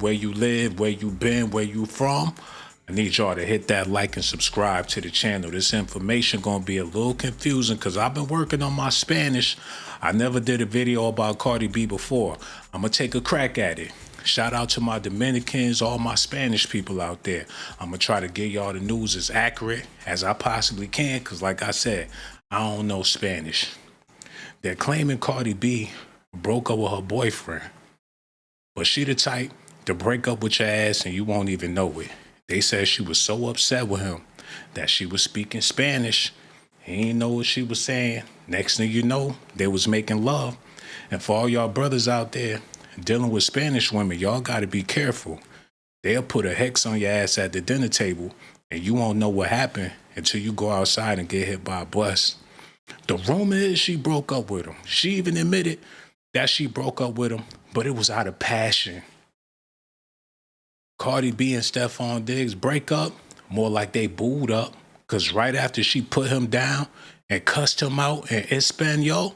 where you live, where you been, where you from. I need y'all to hit that like and subscribe to the channel. This information gonna be a little confusing because I've been working on my Spanish. I never did a video about Cardi B before. I'm gonna take a crack at it. Shout out to my Dominicans, all my Spanish people out there. I'm gonna try to get y'all the news as accurate as I possibly can because like I said, I don't know Spanish. They're claiming Cardi B broke up with her boyfriend, but she the type to break up with your ass and you won't even know it. They said she was so upset with him that she was speaking Spanish. He didn't know what she was saying. Next thing you know, they was making love. And for all y'all brothers out there dealing with Spanish women, y'all got to be careful. They'll put a hex on your ass at the dinner table and you won't know what happened until you go outside and get hit by a bus. The rumor is she broke up with him. She even admitted that she broke up with him, but it was out of passion. Cardi B and Stefon Diggs break up more like they booed up, because right after she put him down and cussed him out in Espanol,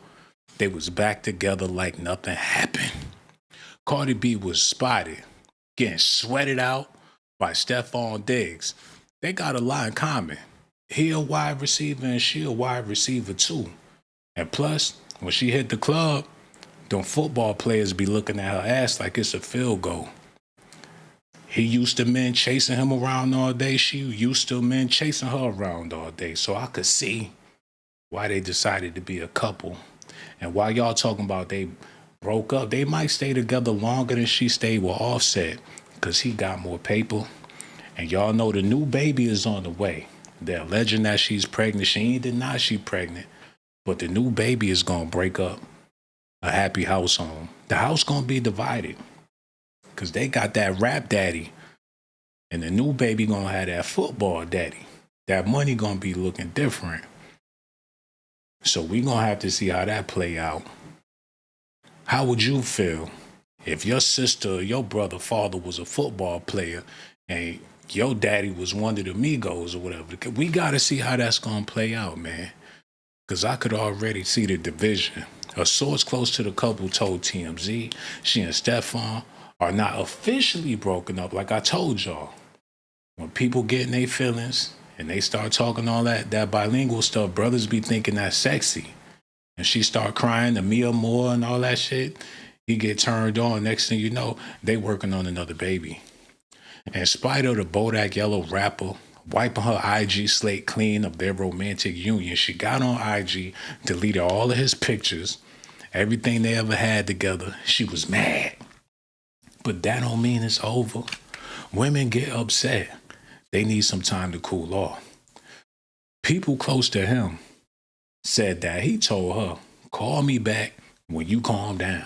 they was back together like nothing happened. Cardi B was spotted getting sweated out by Stefon Diggs. They got a lot in common. He a wide receiver and she a wide receiver too. And plus, when she hit the club, them football players be looking at her ass like it's a field goal. He used to men chasing him around all day. She used to men chasing her around all day. So I could see why they decided to be a couple. And while y'all talking about they broke up, they might stay together longer than she stayed with Offset because he got more paper. And y'all know the new baby is on the way. They're alleging that she's pregnant. She ain't deny she pregnant. But the new baby is going to break up a happy house home. The house going to be divided. Because they got that rap daddy. And the new baby going to have that football daddy. That money going to be looking different. So we going to have to see how that play out. How would you feel if your sister or your brother father was a football player and your daddy was one of the Migos or whatever? We got to see how that's going to play out, man. Because I could already see the division. A source close to the couple told TMZ she and Stefon are not officially broken up, like I told y'all. When people get in their feelings and they start talking all that bilingual stuff, brothers be thinking that's sexy. And she start crying to Mia Moore and all that shit. He get turned on. Next thing you know, they working on another baby. In spite of the Bodak Yellow rapper wiping her IG slate clean of their romantic union, she got on IG, deleted all of his pictures, everything they ever had together. She was mad. But that don't mean it's over. Women get upset. They need some time to cool off. People close to him said that he told her, call me back when you calm down.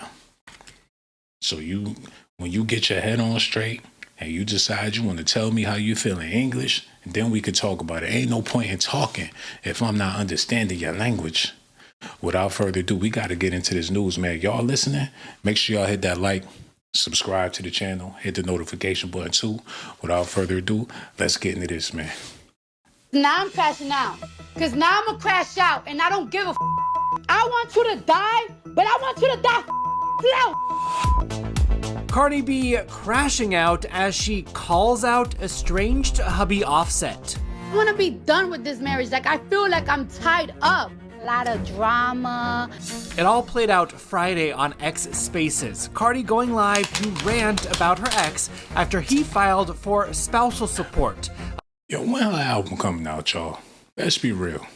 So when you get your head on straight and you decide you want to tell me how you feel in English, and then we could talk about it. Ain't no point in talking if I'm not understanding your language. Without further ado, we got to get into this news, man. Y'all listening? Make sure y'all hit that like, subscribe to the channel, hit the notification button too. Without further ado, let's get into this, man. Now I'm crashing out. Because now I'm going to crash out and I don't give a f. I want you to die, but I want you to die slow. Cardi B crashing out as she calls out estranged hubby Offset. I want to be done with this marriage. Like, I feel like I'm tied up. A lot of drama. It all played out Friday on X Spaces. Cardi going live to rant about her ex after he filed for spousal support. Yo, when her album coming out, y'all? Let's be real.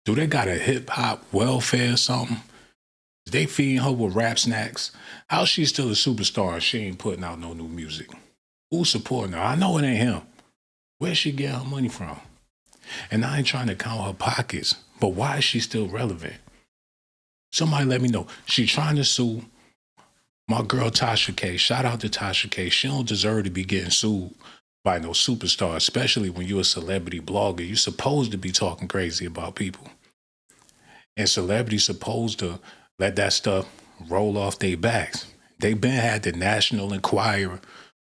Do they got a hip-hop welfare or something? Is they feeding her with rap snacks? How's she still a superstar and she ain't putting out no new music? Who's supporting her? I know it ain't him. Where's she getting her money from? And I ain't trying to count her pockets, but why is she still relevant? Somebody let me know. She trying to sue my girl Tasha K. Shout out to Tasha K. She don't deserve to be getting sued by no superstar, especially when you're a celebrity blogger. You're supposed to be talking crazy about people. And celebrities supposed to let that stuff roll off their backs. They been had the National Enquirer,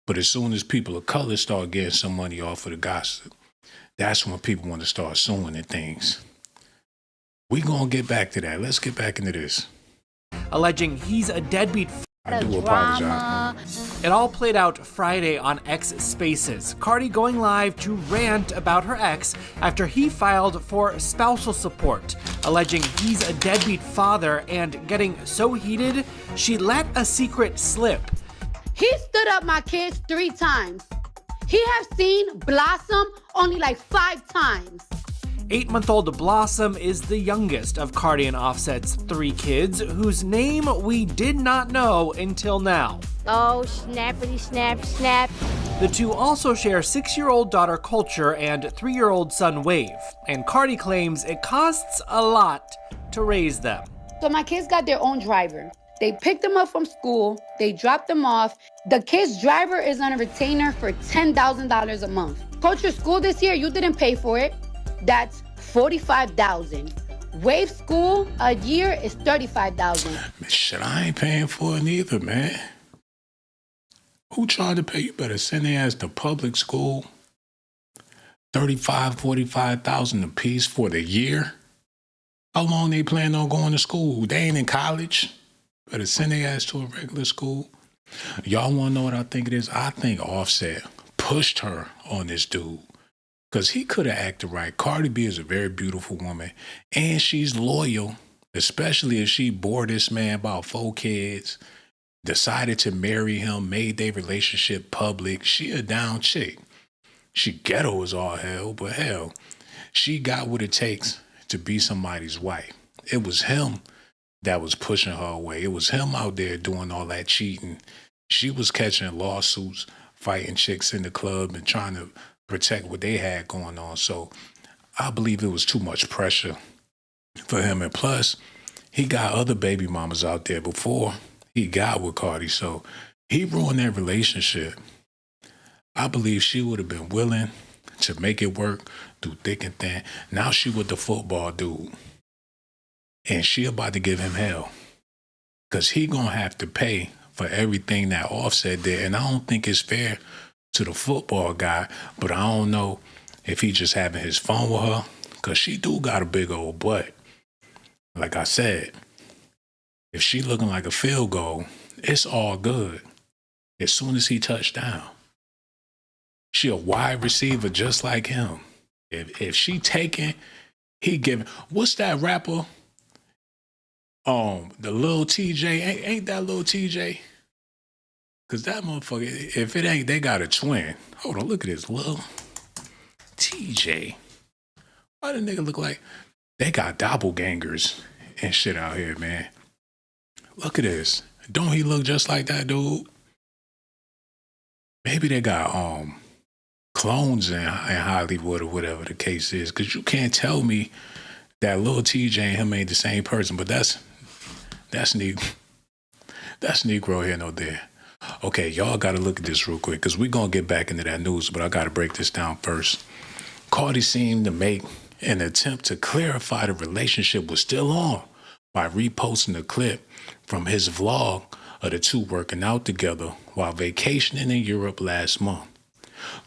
but as soon as people of color start getting some money off of the gossip, that's when people want to start suing and things. We gonna get back to that. Let's get back into this. Alleging he's a deadbeat. I do apologize. It all played out Friday on X Spaces, Cardi going live to rant about her ex after he filed for spousal support, alleging he's a deadbeat father and getting so heated, she let a secret slip. He stood up my kids 3 times. He has seen Blossom only like 5 times. 8-month-old Blossom is the youngest of Cardi and Offset's 3 kids, whose name we did not know until now. Oh, snappity snap snap. The two also share 6-year-old daughter Culture and 3-year-old son Wave, and Cardi claims it costs a lot to raise them. So my kids got their own driver. They picked them up from school, they dropped them off. The kid's driver is on a retainer for $10,000 a month. Culture school this year, you didn't pay for it. That's $45,000. Wave school a year is $35,000. Shit, I ain't paying for it either, man. Who tried to pay? You better send their ass to public school. $45,000 a piece for the year. How long they plan on going to school? They ain't in college. Better send their ass to a regular school. Y'all want to know what I think it is? I think Offset pushed her on this dude. Because he could have acted right. Cardi B is a very beautiful woman. And she's loyal. Especially if she bore this man about 4 kids. Decided to marry him. Made their relationship public. She a down chick. She ghetto as all hell. But hell, she got what it takes to be somebody's wife. It was him that was pushing her away. It was him out there doing all that cheating. She was catching lawsuits, fighting chicks in the club and trying to protect what they had going on. So I believe it was too much pressure for him. And plus, he got other baby mamas out there before he got with Cardi. So he ruined their relationship. I believe she would have been willing to make it work through thick and thin. Now she with the football dude. And she about to give him hell. Because he going to have to pay for everything that Offset did. And I don't think it's fair to the football guy, but I don't know if he just having his fun with her, because she do got a big old butt. Like I said, if she looking like a field goal, it's all good. As soon as he touched down. She a wide receiver just like him. If she taking, he giving. What's that rapper? The Lil TJ, ain't that Lil TJ? Because that motherfucker, if it ain't, they got a twin. Hold on, look at this, Lil TJ. Why the nigga look like they got doppelgangers and shit out here, man? Look at this. Don't he look just like that dude? Maybe they got clones in Hollywood or whatever the case is. Because you can't tell me that Lil TJ and him ain't the same person. But that's Negro here, no there. Okay, y'all got to look at this real quick because we're going to get back into that news, but I got to break this down first. Cardi seemed to make an attempt to clarify the relationship was still on by reposting a clip from his vlog of the two working out together while vacationing in Europe last month.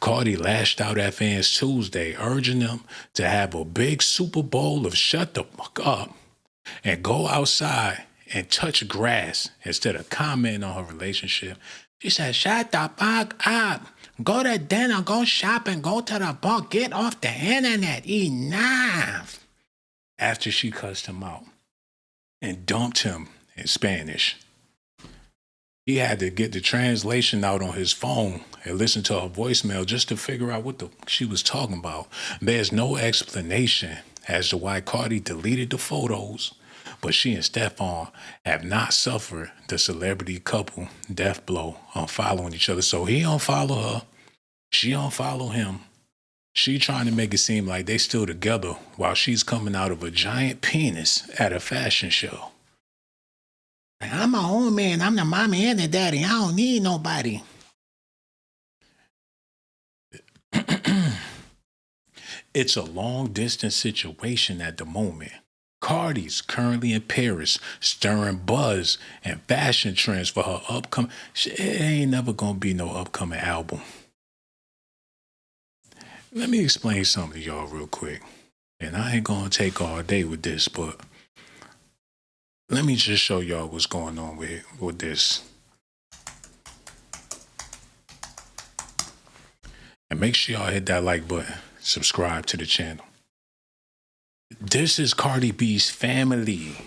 Cardi lashed out at fans Tuesday, urging them to have a big Super Bowl of shut the fuck up and go outside and touch grass instead of commenting on her relationship. She said, shut the fuck up. Go to dinner, go shopping, go to the bar, get off the internet, enough. After she cussed him out and dumped him in Spanish. He had to get the translation out on his phone and listen to her voicemail just to figure out what she was talking about. There's no explanation as to why Cardi deleted the photos, but she and Stefon have not suffered the celebrity couple death blow on following each other. So he don't follow her. She don't follow him. She trying to make it seem like they still together while she's coming out of a giant penis at a fashion show. I'm my own man. I'm the mommy and the daddy. I don't need nobody. It's a long-distance situation at the moment. Cardi's currently in Paris, stirring buzz and fashion trends for her upcoming... It ain't never gonna be no upcoming album. Let me explain something to y'all real quick. And I ain't gonna take all day with this, but... let me just show y'all what's going on with this. And make sure y'all hit that like button. Subscribe to the channel. This is Cardi B's family.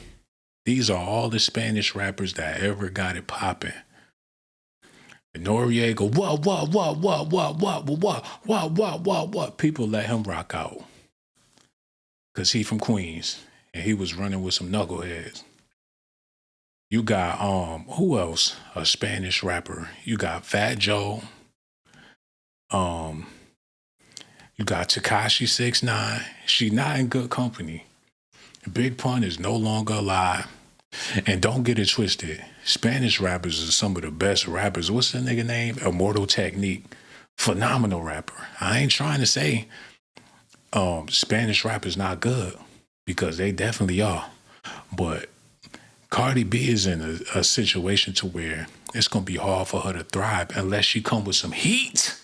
These are all the Spanish rappers that ever got it popping. Noriega, what? People let him rock out. Because he from Queens. And he was running with some knuckleheads. You got, who else? A Spanish rapper. You got Fat Joe. You got Tekashi 6ix9ine. She not in good company. Big Pun is no longer alive. And don't get it twisted. Spanish rappers are some of the best rappers. What's the nigga name? Immortal Technique. Phenomenal rapper. I ain't trying to say Spanish rappers not good, because they definitely are. But Cardi B is in a situation to where it's going to be hard for her to thrive unless she come with some heat.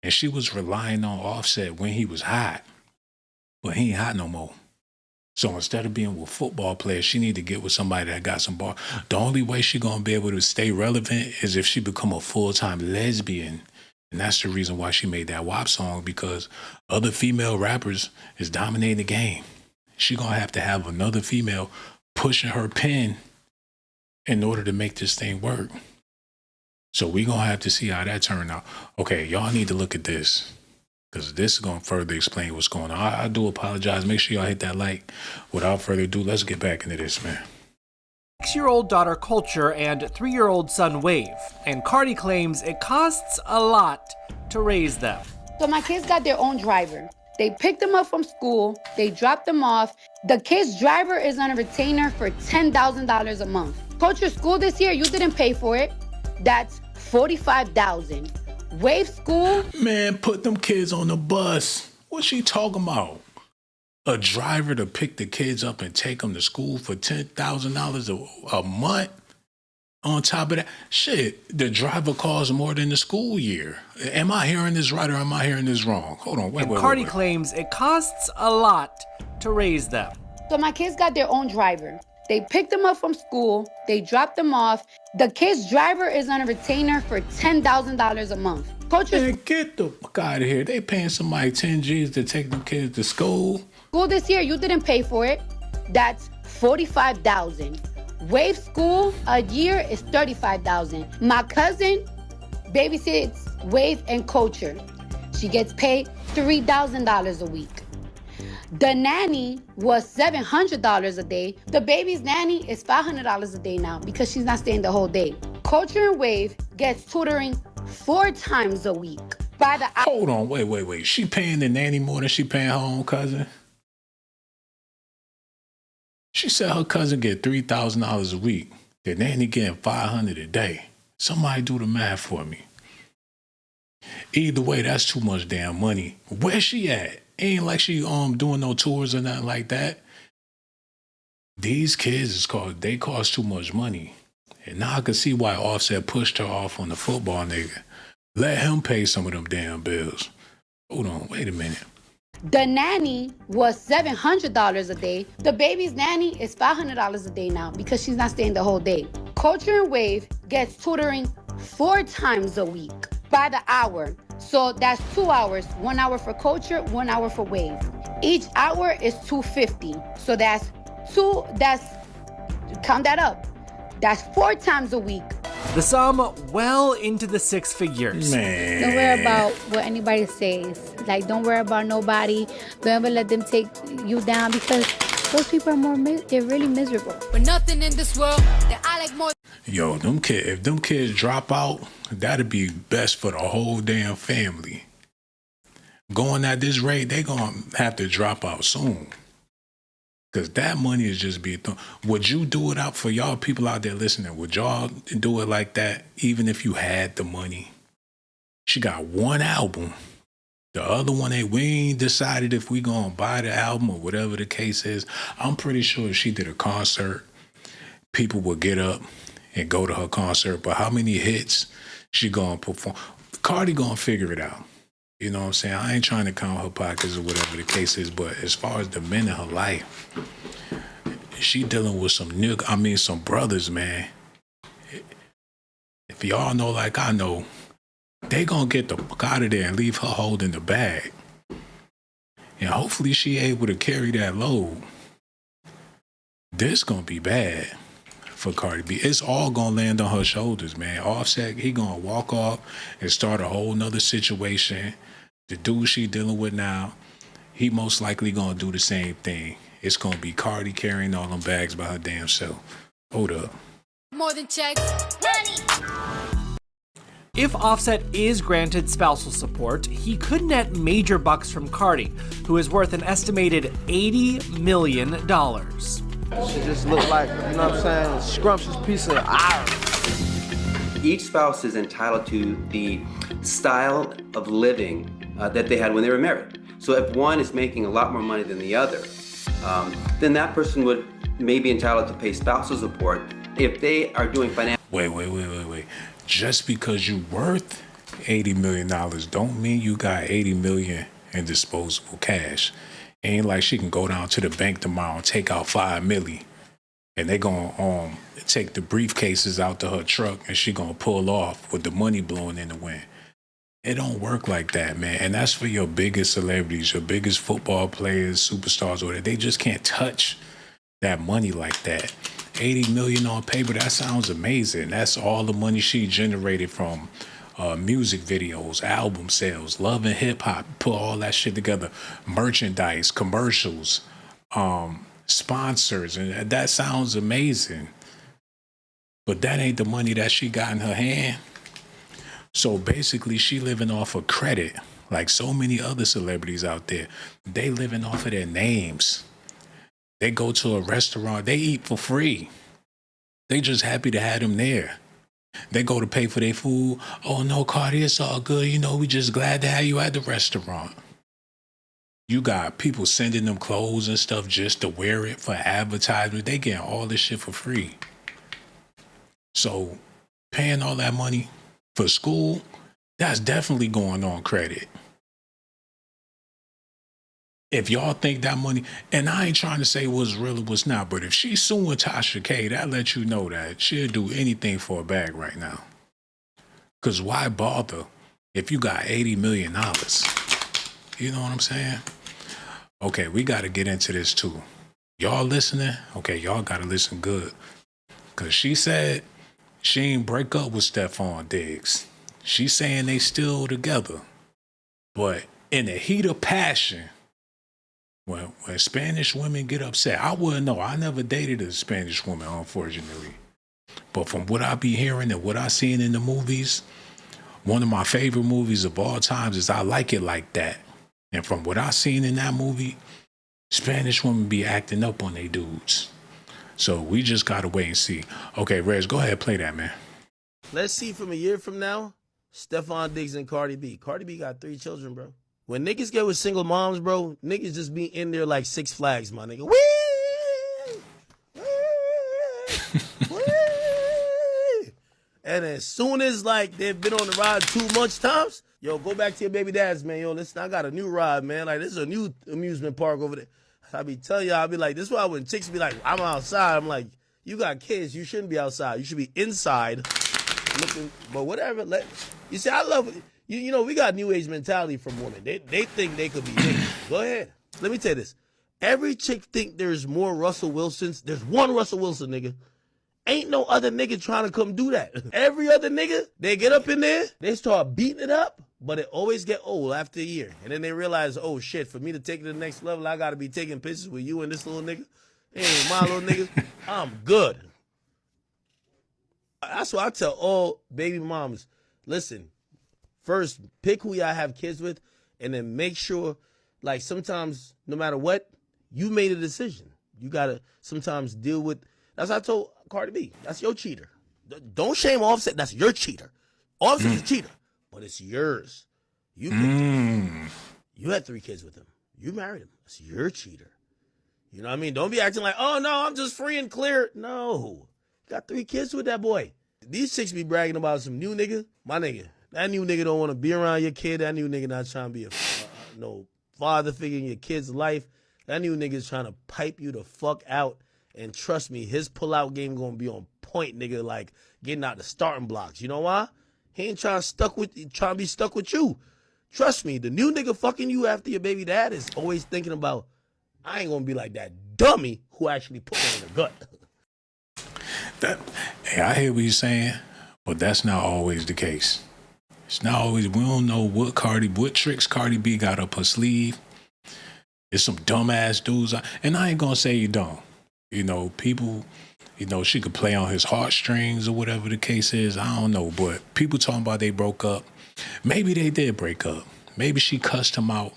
And she was relying on Offset when he was hot. But he ain't hot no more. So instead of being with football players, she need to get with somebody that got some bar. The only way she going to be able to stay relevant is if she become a full-time lesbian. And that's the reason why she made that WAP song, because other female rappers is dominating the game. She going to have another female pushing her pen in order to make this thing work. So we going to have to see how that turn out. Okay, y'all need to look at this, because this is going to further explain what's going on. I do apologize. Make sure y'all hit that like. Without further ado, let's get back into this, man. 6-year-old daughter Culture and 3-year-old son Wave. And Cardi claims it costs a lot to raise them. So my kids got their own driver. They picked them up from school. They dropped them off. The kid's driver is on a retainer for $10,000 a month. Culture school this year, you didn't pay for it. That's $45,000. Wave school. Man, put them kids on the bus. What's she talking about? A driver to pick the kids up and take them to school for $10,000 a month? On top of that, shit, the driver costs more than the school year. Am I hearing this right or am I hearing this wrong? Hold on, wait. Cardi claims it costs a lot to raise them. So my kids got their own driver. They picked them up from school. They dropped them off. The kid's driver is on a retainer for $10,000 a month. Man, get the fuck out of here. They paying somebody 10 G's to take them kids to school. School this year, you didn't pay for it. That's $45,000. Wave school a year is $35,000. My cousin babysits Wave and Culture. She gets paid $3,000 a week. The nanny was $700 a day. The baby's nanny is $500 a day now because she's not staying the whole day. Culture and Wave gets tutoring 4 times a week. By the hour. Hold on, wait. She paying the nanny more than she paying her own cousin? She said her cousin get $3,000 a week. The nanny getting $500 a day. Somebody do the math for me. Either way, that's too much damn money. Where's she at? Ain't like she doing no tours or nothing like that. These kids they cost too much money. And now I can see why Offset pushed her off on the football nigga. Let him pay some of them damn bills. Hold on, wait a minute. The nanny was $700 a day. The baby's nanny is $500 a day now because she's not staying the whole day. Culture and Wave gets tutoring 4 times a week by the hour. So that's 2 hours. 1 hour for Culture, 1 hour for Wave. Each hour is $250. So count that up. That's 4 times a week. The sum well into the 6 figures. Man. Don't worry about what anybody says. Like, don't worry about nobody. Don't ever let them take you down, because those people are they're really miserable. But nothing in this world that I like more. Yo, if them kids drop out, that'd be best for the whole damn family. Going at this rate, they gonna have to drop out soon. Because that money is just being thrown. Would you do it out for y'all people out there listening? Would y'all do it like that even if you had the money? She got 1 album. The other one, we ain't decided if we gonna buy the album or whatever the case is. I'm pretty sure if she did a concert, people would get up and go to her concert. But how many hits she gonna perform? Cardi gonna figure it out. You know what I'm saying? I ain't trying to count her pockets or whatever the case is, but as far as the men in her life, she dealing with some brothers, man. If y'all know like I know, They gonna get the fuck out of there and leave her holding the bag. And hopefully she able to carry that load. This gonna be bad for Cardi B. It's all gonna land on her shoulders, man. Offset, he gonna walk off and start a whole nother situation. The dude she dealing with now, he most likely gonna do the same thing. It's gonna be Cardi carrying all them bags by her damn self. Hold up. More than checks. If Offset is granted spousal support, he could net major bucks from Cardi, who is worth an estimated $80 million. She just looked like, you know what I'm saying, a scrumptious piece of iron. Each spouse is entitled to the style of living that they had when they were married. So if one is making a lot more money than the other, then that person would maybe entitled to pay spousal support if they are doing financial. Wait. Just because you worth $80 million don't mean you got $80 million in disposable cash. Ain't like she can go down to the bank tomorrow and take out $5 million. And they gonna take the briefcases out to her truck and she gonna pull off with the money blowing in the wind. It don't work like that, man. And that's for your biggest celebrities, your biggest football players, superstars, or whatever. They just can't touch that money like that. 80 million on paper, that sounds amazing. That's all the money she generated from music videos, album sales, love and hip hop, put all that shit together, merchandise, commercials, sponsors, and that sounds amazing. But that ain't the money that she got in her hand. So basically she living off of credit, like so many other celebrities out there. They living off of their names. They go to a restaurant, they eat for free. They just happy to have them there. They go to pay for their food. Oh no, Cardi, it's all good. You know, we just glad to have you at the restaurant. You got people sending them clothes and stuff just to wear it for advertisement. They getting all this shit for free. So paying all that money for school, that's definitely going on credit. If y'all think that money, and I ain't trying to say what's real or what's not, but if she's suing Tasha K, that lets you know that she'll do anything for a bag right now. Because why bother if you got $80 million? You know what I'm saying? Okay, we got to get into this too. Y'all listening? Okay, y'all got to listen good. Because she said she ain't break up with Stefon Diggs. She's saying they still together. But in the heat of passion, when Spanish women get upset, I wouldn't know. I never dated a Spanish woman, unfortunately. But from what I be hearing and what I seen in the movies, one of my favorite movies of all times is I Like It Like That. And from what I seen in that movie, Spanish women be acting up on they dudes. So we just gotta wait and see. Okay, Rez, go ahead, play that, man. Let's see from a year from now, Stefon Diggs and Cardi B. Cardi B got 3 children, bro. When niggas get with single moms, bro, niggas just be in there like Six Flags, my nigga. Whee! Whee! Whee! And as soon as, like, they've been on the ride too much times, yo, go back to your baby dads, man. Yo, listen, I got a new ride, man. Like, this is a new amusement park over there. I be telling y'all, I be like, this is why when chicks be like, I'm outside, I'm like, you got kids, you shouldn't be outside. You should be inside looking, but whatever. You see, I love it. You know, we got new age mentality from women. They think they could be niggas. Go ahead. Let me tell you this. Every chick think there's more Russell Wilsons. There's one Russell Wilson, nigga. Ain't no other nigga trying to come do that. Every other nigga, they get up in there, they start beating it up, but it always get old after a year. And then they realize, oh shit, for me to take it to the next level, I gotta be taking pictures with you and this little nigga. Hey, my little nigga, I'm good. That's why I tell all baby moms, listen, first, pick who y'all have kids with, and then make sure, like, sometimes, no matter what, you made a decision. You got to sometimes deal with, that's what I told Cardi B. That's your cheater. Don't shame Offset. That's your cheater. Offset's a cheater, but it's yours. You You had 3 kids with him. You married him. That's your cheater. You know what I mean? Don't be acting like, oh, no, I'm just free and clear. No. You got 3 kids with that boy. These chicks be bragging about some new nigga. My nigga. That new nigga don't want to be around your kid. That new nigga not trying to be no father figure in your kid's life. That new nigga is trying to pipe you the fuck out. And trust me, his pull-out game going to be on point, nigga, like getting out the starting blocks. You know why? He ain't trying to be stuck with you. Trust me, the new nigga fucking you after your baby dad is always thinking about, I ain't gonna be like that dummy who actually put me in the gut. Hey, I hear what you're saying, but that's not always the case. It's not always. We don't know what tricks Cardi B got up her sleeve. It's some dumbass dudes, and I ain't gonna say you don't. You know, people. You know, she could play on his heartstrings or whatever the case is. I don't know, but people talking about they broke up. Maybe they did break up. Maybe she cussed him out,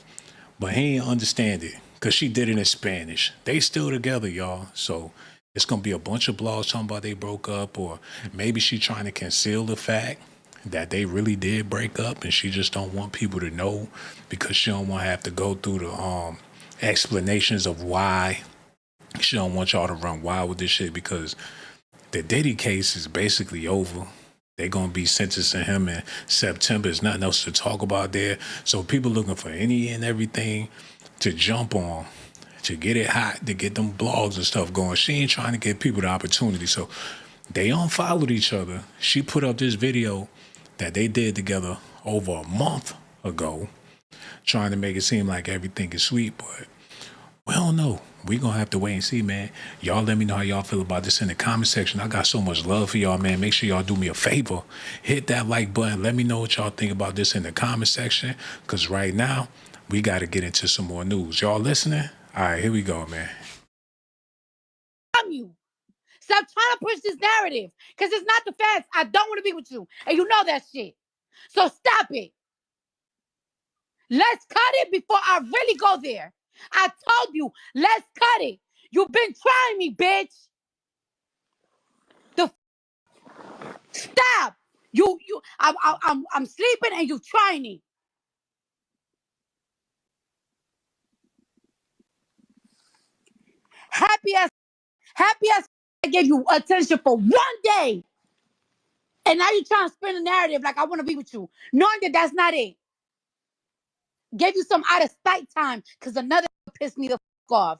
but he ain't understand it because she did it in Spanish. They still together, y'all. So it's gonna be a bunch of blogs talking about they broke up, or maybe she trying to conceal the fact that they really did break up, and she just don't want people to know because she don't want to have to go through the explanations of why. She don't want y'all to run wild with this shit because the Diddy case is basically over. They're going to be sentencing him in September. There's nothing else to talk about there. So people looking for any and everything to jump on, to get it hot, to get them blogs and stuff going. She ain't trying to give people the opportunity. So they unfollowed each other. She put up this video that they did together over a month ago, trying to make it seem like everything is sweet, but we don't know. We gonna have to wait and see, man. Y'all let me know how y'all feel about this in the comment section. I got so much love for y'all, man. Make sure y'all do me a favor. Hit that like button. Let me know what y'all think about this in the comment section. Because right now, we got to get into some more news. Y'all listening? All right, here we go, man. You. Stop trying to push this narrative. Because it's not the facts. I don't want to be with you. And you know that shit. So stop it. Let's cut it before I really go there. I told you, let's cut it. You've been trying me, bitch. Stop. I'm sleeping and you trying me. Happy as I gave you attention for one day. And now you're trying to spin a narrative like I want to be with you. Knowing that that's not it. Gave you some out of spite time because another pissed me the off.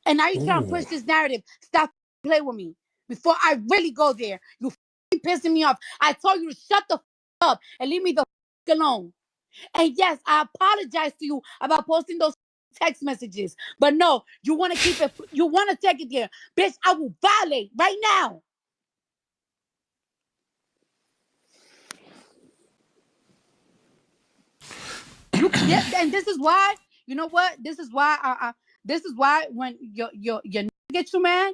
And now you're trying to push this narrative. Stop playing with me. Before I really go there. You pissing me off. I told you to shut the up and leave me the alone. And yes, I apologize to you about posting those text messages. But no, you want to keep it. You want to take it there. Bitch, I will violate right now. And this is why, you know what? This is why when your get you mad,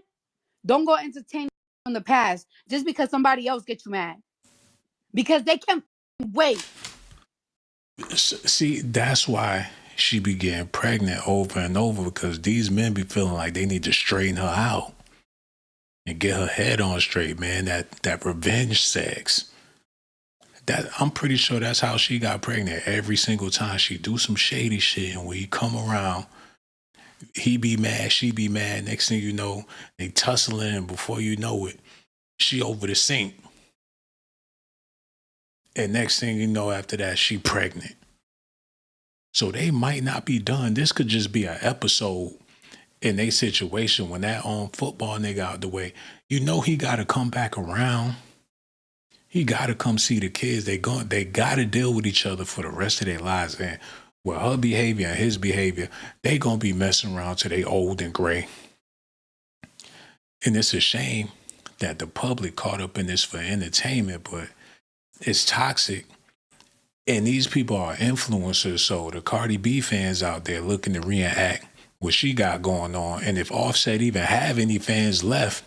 don't go entertain from the past just because somebody else gets you mad. Because they can wait. See, that's why she be getting pregnant over and over, because these men be feeling like they need to straighten her out and get her head on straight, man. That revenge sex. That I'm pretty sure that's how she got pregnant. Every single time she do some shady shit, and when he come around, he be mad, she be mad. Next thing you know, they tussling, and before you know it, she over the sink. And next thing you know, after that, she pregnant. So they might not be done. This could just be an episode in a situation when that football nigga out the way. You know he got to come back around. He got to come see the kids. They got to deal with each other for the rest of their lives. And with her behavior and his behavior, they going to be messing around till they old and gray. And it's a shame that the public caught up in this for entertainment, but it's toxic. And these people are influencers. So the Cardi B fans out there looking to reenact what she got going on. And if Offset even have any fans left,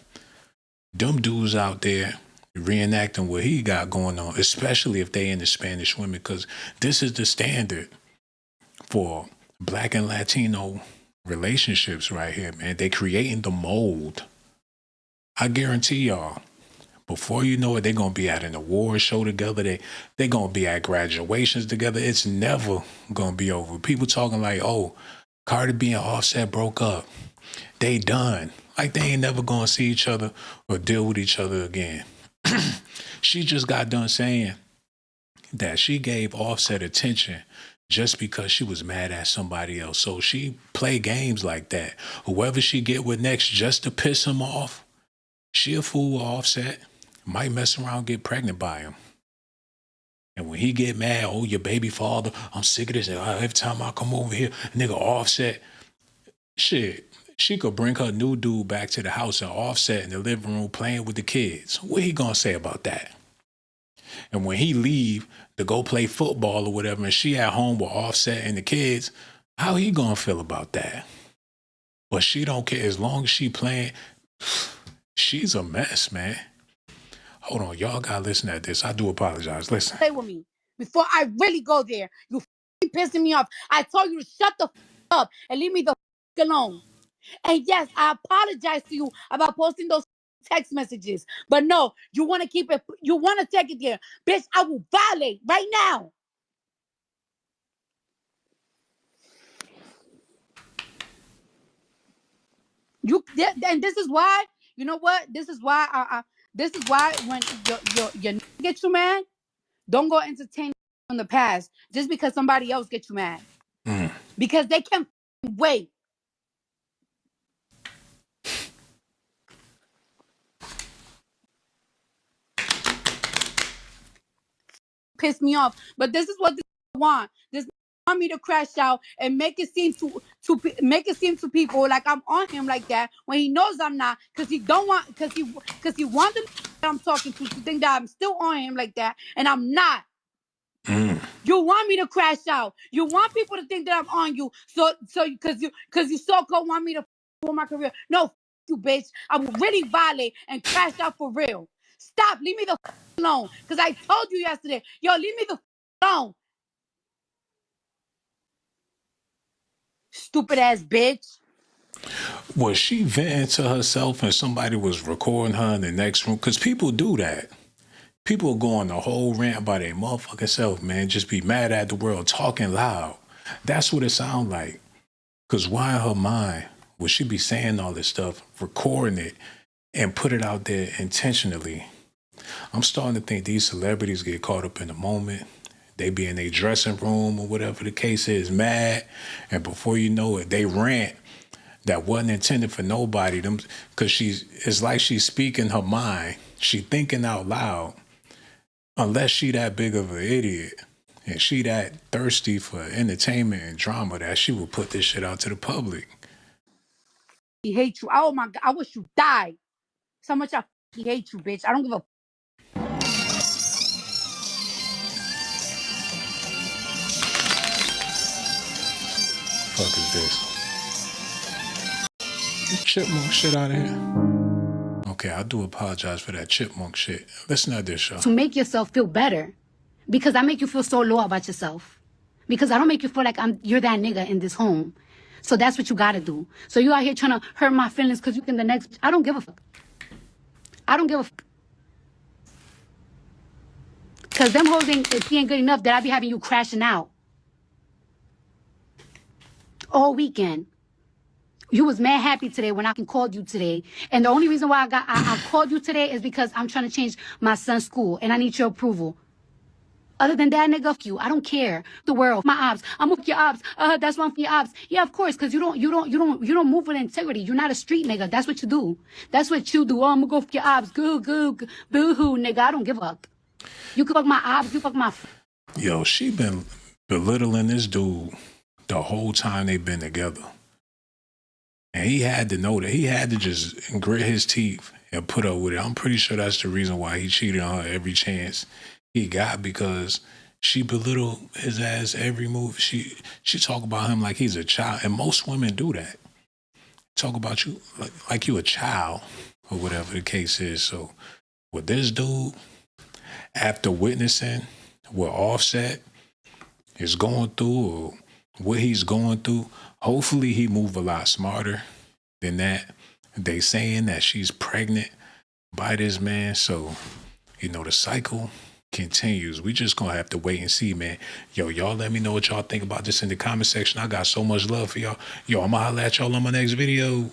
them dudes out there reenacting what he got going on, especially if they into Spanish women, because this is the standard for Black and Latino relationships right here, man. They creating the mold. I guarantee y'all, before you know it, they're going to be at an award show together. They're going to be at graduations together. It's never going to be over. People talking like, oh, Cardi B and Offset broke up. They done. Like they ain't never going to see each other or deal with each other again. She just got done saying that she gave Offset attention just because she was mad at somebody else. So she play games like that. Whoever she get with next just to piss him off, she a fool with Offset. might mess around and get pregnant by him. And when he get mad, oh, your baby father, I'm sick of this. Every time I come over here, nigga Offset. Shit, she could bring her new dude back to the house and Offset in the living room playing with the kids. What he gonna say about that? And when he leave to go play football or whatever, and she at home with Offset and the kids, how he gonna feel about that? But she don't care as long as she playing. She's a mess, man. Hold on, y'all gotta listen to this. I do apologize. Listen. Play with me before I really go there. You pissing me off. I told you to shut the up and leave me the alone. And yes, I apologize to you about posting those text messages. But no, you want to keep it. You want to take it there, bitch. I will violate right now. And this is why. You know what? This is why. This is why when your get you mad, don't go entertain from the past just because somebody else gets you mad. Because they can wait. Piss me off. But this is what this want. This want me to crash out and make it seem to people like I'm on him like that when he knows I'm not, because he want them that I'm talking to think that I'm still on him like that, and I'm not. You want me to crash out. You want people to think that I'm on you. So because you so-called want me to for my career. No, you bitch. I will really violate and crash out for real. Stop. Leave me the alone. Because I told you yesterday. Yo, leave me the alone. Stupid ass bitch. Was she venting to herself and somebody was recording her in the next room? Because people do that. People go on the whole rant by their motherfucking self, man. Just be mad at the world, talking loud. That's what it sounds like. Because why in her mind would she be saying all this stuff, recording it, and put it out there intentionally? I'm starting to think these celebrities get caught up in the moment. They be in their dressing room or whatever the case is, mad, and before you know it, they rant that wasn't intended for nobody. Because it's like she's speaking her mind. She thinking out loud. Unless she that big of an idiot and she that thirsty for entertainment and drama that she would put this shit out to the public. He hates you. Oh my God, I wish you died. So much I hate you, bitch. I don't give a Fuck is this? Chipmunk shit out of here. Okay, I do apologize for that chipmunk shit. Listen to this, y'all. To make yourself feel better, because I make you feel so low about yourself. Because I don't make you feel like you're that nigga in this home. So that's what you gotta do. So you out here trying to hurt my feelings because you can the next. I don't give a fuck. I don't give a fuck. Because them hoes ain't good enough that I be having you crashing out all weekend. You was mad happy today when I called you today. And the only reason why I called you today is because I'm trying to change my son's school and I need your approval. Other than that, nigga, fuck you. I don't care. The world, my ops. I'm with your ops. That's one for your ops. Yeah, of course, because you don't move with integrity. You're not a street nigga. That's what you do. That's what you do. Oh, I'm gonna go for your ops. Goo, boo-hoo, nigga. I don't give a fuck. You can fuck my ops. You fuck my. Yo, she been belittling this dude the whole time they been together. And he had to know that. He had to just grit his teeth and put up with it. I'm pretty sure that's the reason why he cheated on her every chance he got, because she belittled his ass every move. She talk about him like he's a child. And most women do that. Talk about you like you a child or whatever the case is. So with this dude, after witnessing what Offset is going through or what he's going through, hopefully he move a lot smarter than that. They saying that she's pregnant by this man. So, the cycle continues. We just gonna have to wait and see, man. Yo, y'all let me know what y'all think about this in the comment section. I got so much love for y'all. Yo, I'm gonna holler at y'all on my next video.